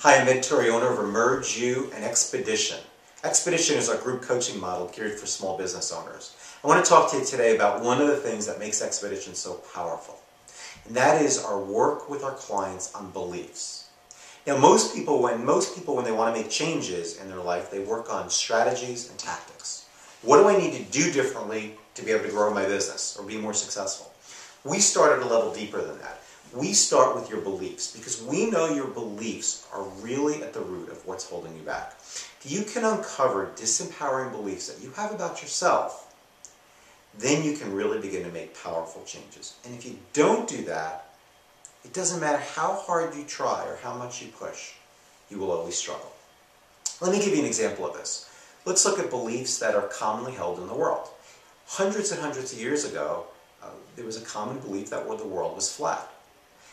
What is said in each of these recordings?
Hi, I'm Ed Torrey, owner of Emerge You and Expedition. Expedition is our group coaching model geared for small business owners. I want to talk to you today about one of the things that makes Expedition so powerful, and that is our work with our clients on beliefs. Now, most people, when they want to make changes in their life, they work on strategies and tactics. What do I need to do differently to be able to grow my business or be more successful? We start at a level deeper than that. We start with your beliefs because we know your beliefs are really at the root of what's holding you back. If you can uncover disempowering beliefs that you have about yourself, then you can really begin to make powerful changes. And if you don't do that, it doesn't matter how hard you try or how much you push, you will always struggle. Let me give you an example of this. Let's look at beliefs that are commonly held in the world. Hundreds and hundreds of years ago, there was a common belief that the world was flat.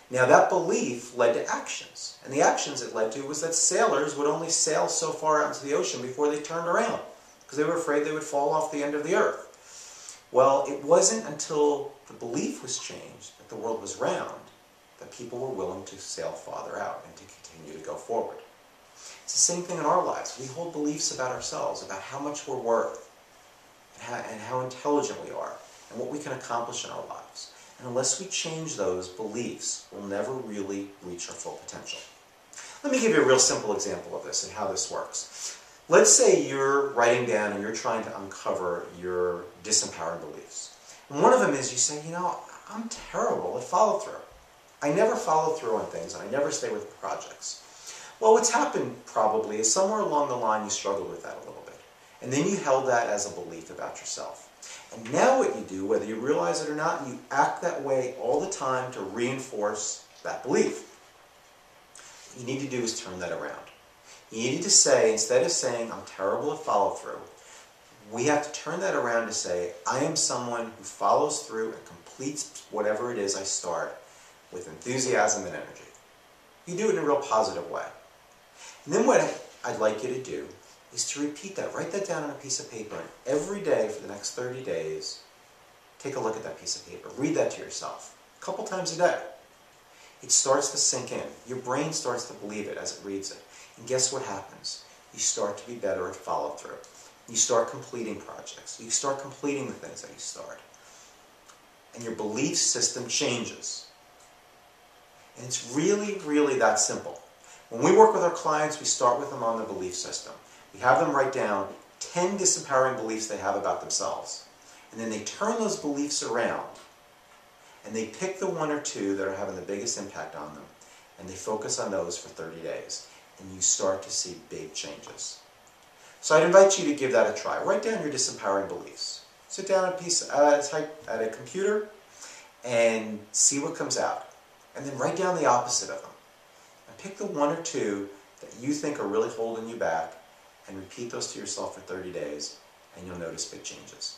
Now that belief led to actions, and the actions it led to was that sailors would only sail so far out into the ocean before they turned around, because they were afraid they would fall off the end of the earth. Well, it wasn't until the belief was changed that the world was round that people were willing to sail farther out and to continue to go forward. It's the same thing in our lives. We hold beliefs about ourselves, about how much we're worth, and how intelligent we are, and what we can accomplish in our lives. And unless we change those beliefs, we'll never really reach our full potential. Let me give you a real simple example of this and how this works. Let's say you're writing down and you're trying to uncover your disempowering beliefs. And one of them is you say, I'm terrible at follow-through. I never follow through on things and I never stay with projects. Well, what's happened probably is somewhere along the line you struggled with that a little bit. And then you held that as a belief about yourself. And now what you do, whether you realize it or not, you act that way all the time to reinforce that belief. What you need to do is turn that around. You need to say, instead of saying, I'm terrible at follow-through, we have to turn that around to say, I am someone who follows through and completes whatever it is I start with enthusiasm and energy. You do it in a real positive way. And then what I'd like you to do is to repeat that. Write that down on a piece of paper, and every day for the next 30 days, take a look at that piece of paper. Read that to yourself a couple times a day. It starts to sink in. Your brain starts to believe it as it reads it. And guess what happens? You start to be better at follow-through. You start completing projects. You start completing the things that you start. And your belief system changes. And it's really, really that simple. When we work with our clients, we start with them on the belief system. We have them write down 10 disempowering beliefs they have about themselves. And then they turn those beliefs around and they pick the one or two that are having the biggest impact on them, and they focus on those for 30 days. And you start to see big changes. So I'd invite you to give that a try. Write down your disempowering beliefs. Sit down at a computer and see what comes out. And then write down the opposite of them. And pick the one or two that you think are really holding you back, and repeat those to yourself for 30 days, and you'll notice big changes.